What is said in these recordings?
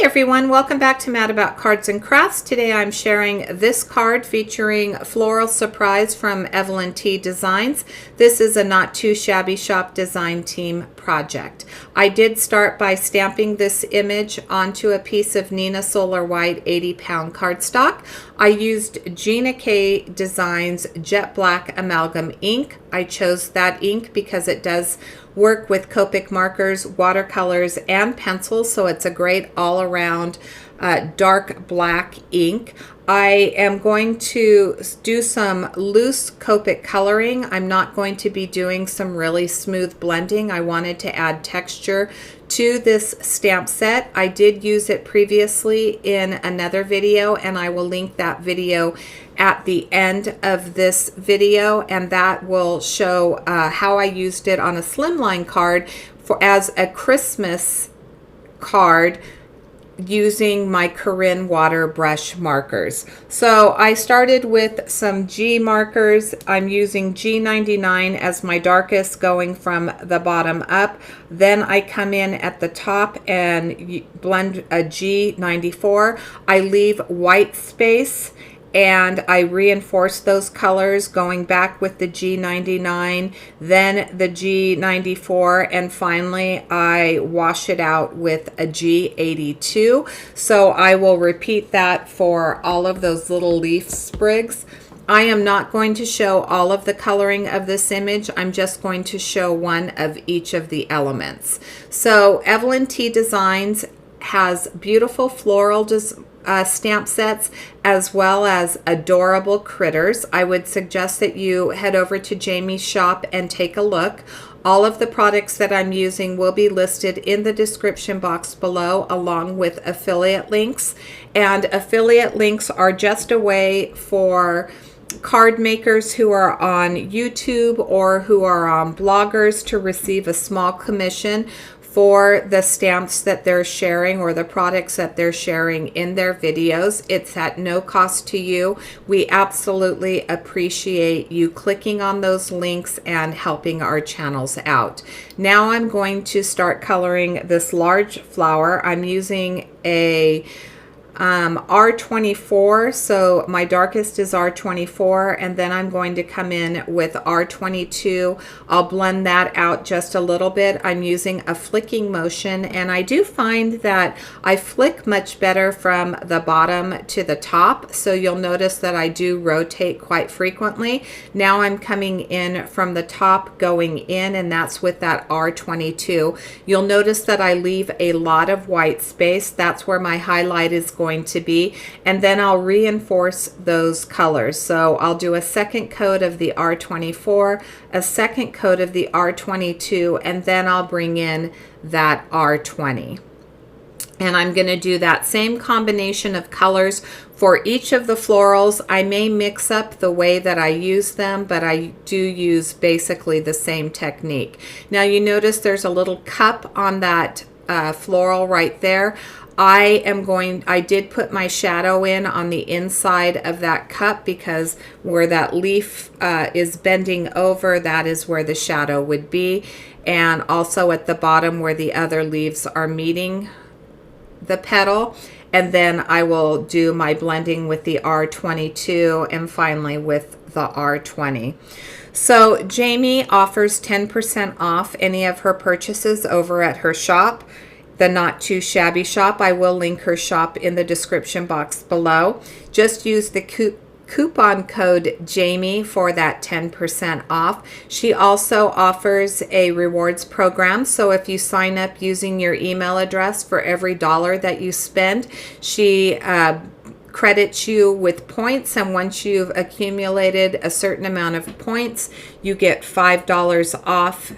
everyone, welcome back to Mad About Cards and Crafts. Today I'm sharing this card featuring Floral Surprise from Evelin T Designs. This is a not too shabby shop design team project. I did start by stamping this image onto a piece of Nina Solar White 80-pound cardstock. I used Gina K Designs Jet Black Amalgam ink. I chose that ink because it does work with Copic markers, watercolors, and pencils, so it's a great all-around dark black ink. I am going to do some loose Copic coloring. I'm not going to be doing some really smooth blending. I wanted to add texture to this stamp set. I did use it previously in another video, and I will link that video at the end of this video, and that will show how I used it on a slimline card as a Christmas card using my Corinne water brush markers. So I started with some G markers. I'm using G99 as my darkest, going from the bottom up. Then I come in at the top and blend a G94. I leave white space and I reinforce those colors, going back with the G99, then the G94, and finally I wash it out with a G82. So I will repeat that for all of those little leaf sprigs. I am not going to show all of the coloring of this image. I'm just going to show one of each of the elements. So Evelin T Designs has beautiful floral stamp sets as well as adorable critters. I would suggest that you head over to Jamie's shop and take a look. All of the products that I'm using will be listed in the description box below, along with affiliate links. And affiliate links are just a way for card makers who are on YouTube or who are on bloggers to receive a small commission for the stamps that they're sharing or the products that they're sharing in their videos. It's at no cost to you. We absolutely appreciate you clicking on those links and helping our channels out. Now I'm going to start coloring this large flower. I'm using a R24, so my darkest is R24, and then I'm going to come in with R22. I'll blend that out just a little bit. I'm using a flicking motion, and I do find that I flick much better from the bottom to the top, so you'll notice that I do rotate quite frequently. Now I'm coming in from the top going in, and that's with that R22. You'll notice that I leave a lot of white space. That's where my highlight is going to be, and then I'll reinforce those colors. So I'll do a second coat of the R24, a second coat of the R22, and then I'll bring in that R20. And I'm going to do that same combination of colors for each of the florals. I may mix up the way that I use them, but I do use basically the same technique. Now you notice there's a little cup on that floral right there. I did put my shadow in on the inside of that cup because where that leaf is bending over, that is where the shadow would be. And also at the bottom where the other leaves are meeting the petal. And then I will do my blending with the R22 and finally with the R20. So Jamie offers 10% off any of her purchases over at her shop, the Not Too Shabby Shop. I will link her shop in the description box below. Just use the coupon code Jamie for that 10% off. She also offers a rewards program, so if you sign up using your email address, for every $1 that you spend, she credits you with points, and once you've accumulated a certain amount of points, you get $5 off.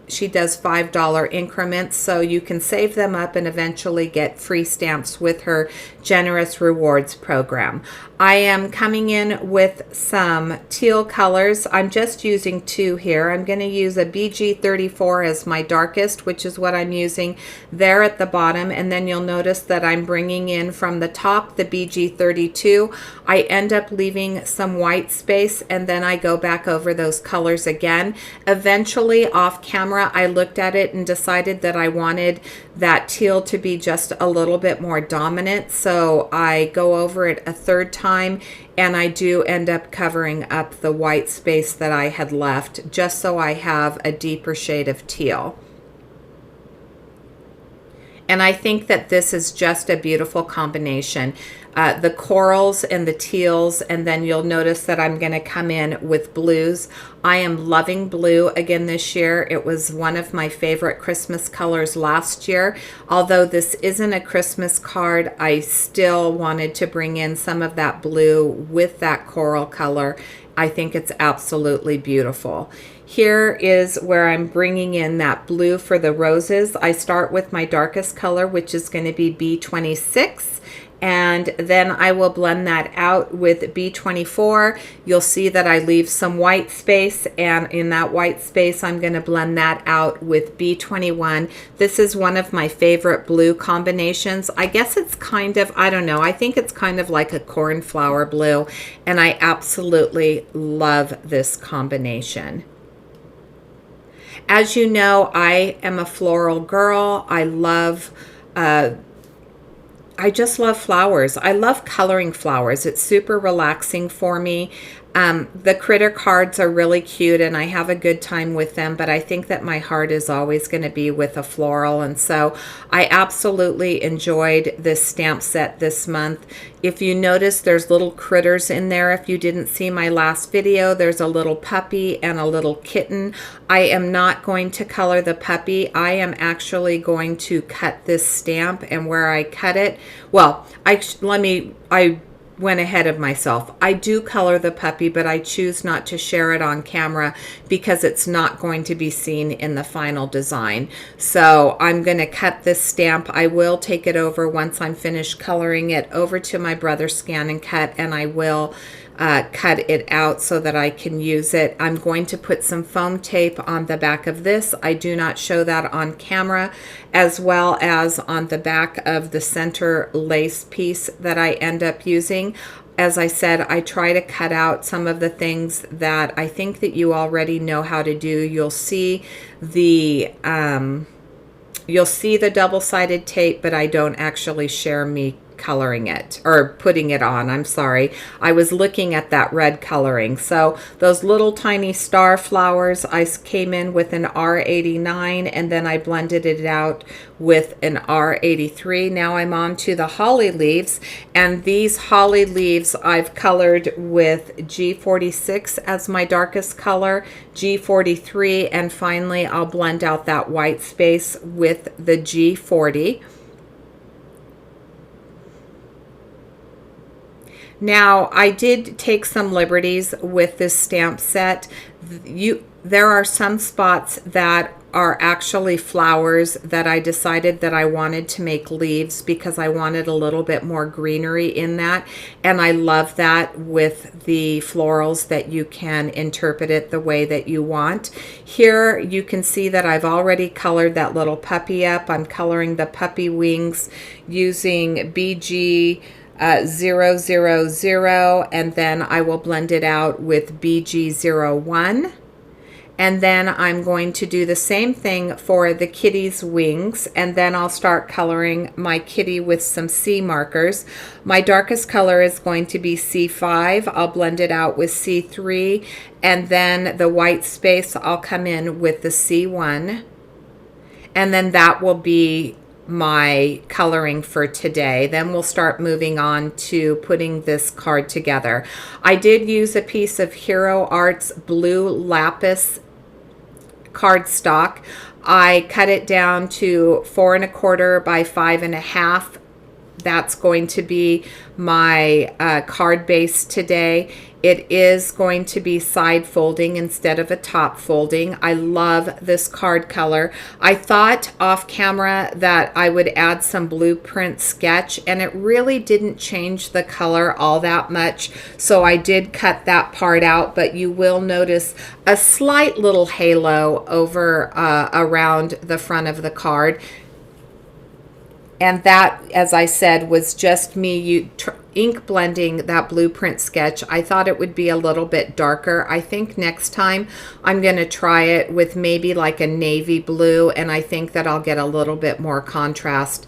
She does $5 increments, so you can save them up and eventually get free stamps with her generous rewards program. I am coming in with some teal colors. I'm just using two here. I'm going to use a BG34 as my darkest, which is what I'm using there at the bottom, and then you'll notice that I'm bringing in from the top the BG32. I end up leaving some white space, and then I go back over those colors again. Eventually, off camera, I looked at it and decided that I wanted that teal to be just a little bit more dominant. So I go over it a third time, and I do end up covering up the white space that I had left, just so I have a deeper shade of teal. And I think that this is just a beautiful combination. The corals and the teals, and then you'll notice that I'm going to come in with blues. I am loving blue again this year. It was one of my favorite Christmas colors last year. Although this isn't a Christmas card, I still wanted to bring in some of that blue with that coral color. I think it's absolutely beautiful. Here is where I'm bringing in that blue for the roses. I start with my darkest color, which is going to be B26. And then I will blend that out with B24. You'll see that I leave some white space, and in that white space I'm going to blend that out with B21. This is one of my favorite blue combinations. I guess it's kind of, I don't know, I think it's kind of like a cornflower blue, and I absolutely love this combination. As you know, I am a floral girl. I just love flowers. I love coloring flowers. It's super relaxing for me. The critter cards are really cute, and I have a good time with them, but I think that my heart is always going to be with a floral, and so I absolutely enjoyed this stamp set this month. If you notice, there's little critters in there. If you didn't see my last video, there's a little puppy and a little kitten. I am not going to color the puppy. I am actually going to cut this stamp, and where I cut it, well, I went ahead of myself. I do color the puppy, but I choose not to share it on camera because it's not going to be seen in the final design. So I'm going to cut this stamp. I will take it over once I'm finished coloring it over to my brother Scan and Cut, and I will cut it out so that I can use it. I'm going to put some foam tape on the back of this. I do not show that on camera, as well as on the back of the center lace piece that I end up using. As I said, I try to cut out some of the things that I think that you already know how to do. You'll see the double-sided tape, but I don't actually share me coloring it or putting it on. I'm sorry. I was looking at that red coloring. So those little tiny star flowers, I came in with an R89, and then I blended it out with an R83. Now I'm on to the holly leaves, and these holly leaves I've colored with G46 as my darkest color, G43, and finally I'll blend out that white space with the G40. Now, I did take some liberties with this stamp set. There are some spots that are actually flowers that I decided that I wanted to make leaves because I wanted a little bit more greenery in that. And I love that with the florals, that you can interpret it the way that you want. Here you can see that I've already colored that little puppy up. I'm coloring the puppy wings using BG 000, and then I will blend it out with BG01. And then I'm going to do the same thing for the kitty's wings, and then I'll start coloring my kitty with some C markers. My darkest color is going to be C5. I'll blend it out with C3, and then the white space I'll come in with the C1, and then that will be my coloring for today. Then we'll start moving on to putting this card together. I did use a piece of Hero Arts blue lapis cardstock. I cut it down to 4 1/4 by 5 1/2. That's going to be my card base today. It is going to be side folding instead of a top folding. I love this card color. I thought off camera that I would add some blueprint sketch, and it really didn't change the color all that much, so I did cut that part out, but you will notice a slight little halo over around the front of the card. And that, as I said, was just me ink blending that blueprint sketch. I thought it would be a little bit darker. I think next time I'm going to try it with maybe like a navy blue, and I think that I'll get a little bit more contrast,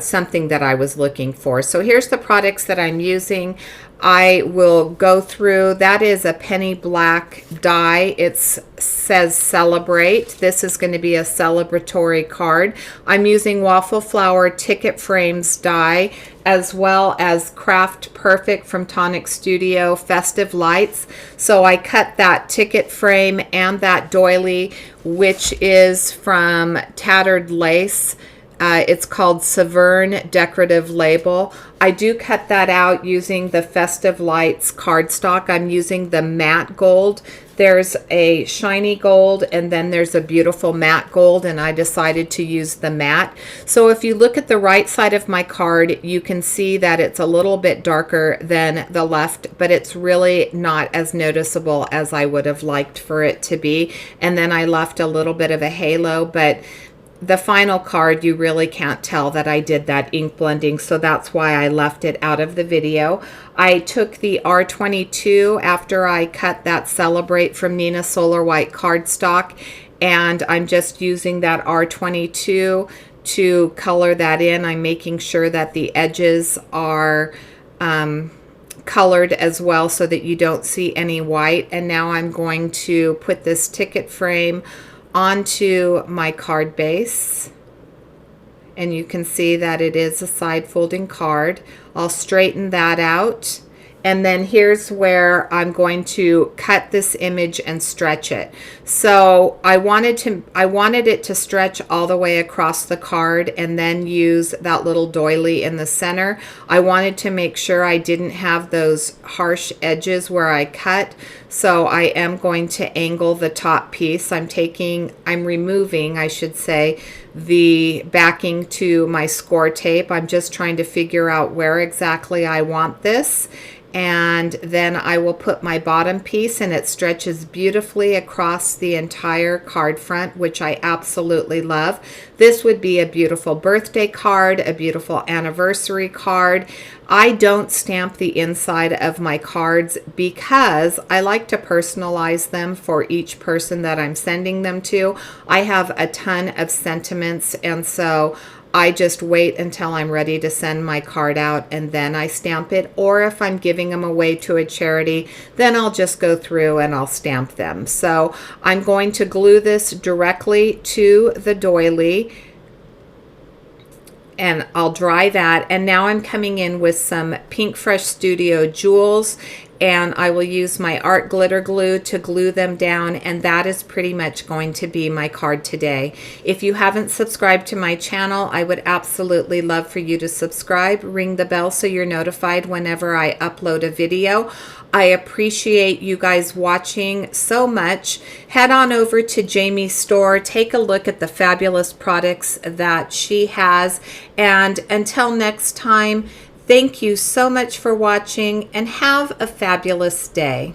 something that I was looking for. So here's the products that I'm using. I will go through, that is a penny black die. It says celebrate. This is going to be a celebratory card. I'm using Waffle Flower ticket frames die, as well as Craft Perfect from Tonic Studio festive lights. So I cut that ticket frame and that doily, which is from Tattered Lace. It's called Severn Decorative Label. I do cut that out using the Festive Lights cardstock. I'm using the matte gold. There's a shiny gold and then there's a beautiful matte gold, and I decided to use the matte. So if you look at the right side of my card, you can see that it's a little bit darker than the left, but it's really not as noticeable as I would have liked for it to be. And then I left a little bit of a halo, but the final card, you really can't tell that I did that ink blending, so that's why I left it out of the video. I took the R22 after I cut that Celebrate from Nina Solar White cardstock, and I'm just using that R22 to color that in. I'm making sure that the edges are colored as well so that you don't see any white. And now I'm going to put this ticket frame onto my card base, and you can see that it is a side folding card. I'll straighten that out, and then here's where I'm going to cut this image and stretch it. So I wanted it to stretch all the way across the card and then use that little doily in the center. I wanted to make sure I didn't have those harsh edges where I cut. So I am going to angle the top piece. I'm removing, I should say, the backing to my score tape. I'm just trying to figure out where exactly I want this. And then I will put my bottom piece, and it stretches beautifully across the entire card front, which I absolutely love. This would be a beautiful birthday card, a beautiful anniversary card. I don't stamp the inside of my cards because I like to personalize them for each person that I'm sending them to. I have a ton of sentiments, and so I just wait until I'm ready to send my card out and then I stamp it. Or if I'm giving them away to a charity, then I'll just go through and I'll stamp them. So I'm going to glue this directly to the doily, and I'll dry that. And now I'm coming in with some Pink Fresh Studio jewels, and I will use my art glitter glue to glue them down, and that is pretty much going to be my card today. If you haven't subscribed to my channel, I would absolutely love for you to subscribe, ring the bell so you're notified whenever I upload a video. I appreciate you guys watching so much. Head on over to Jamie's store, take a look at the fabulous products that she has, and until next time, thank you so much for watching, and have a fabulous day.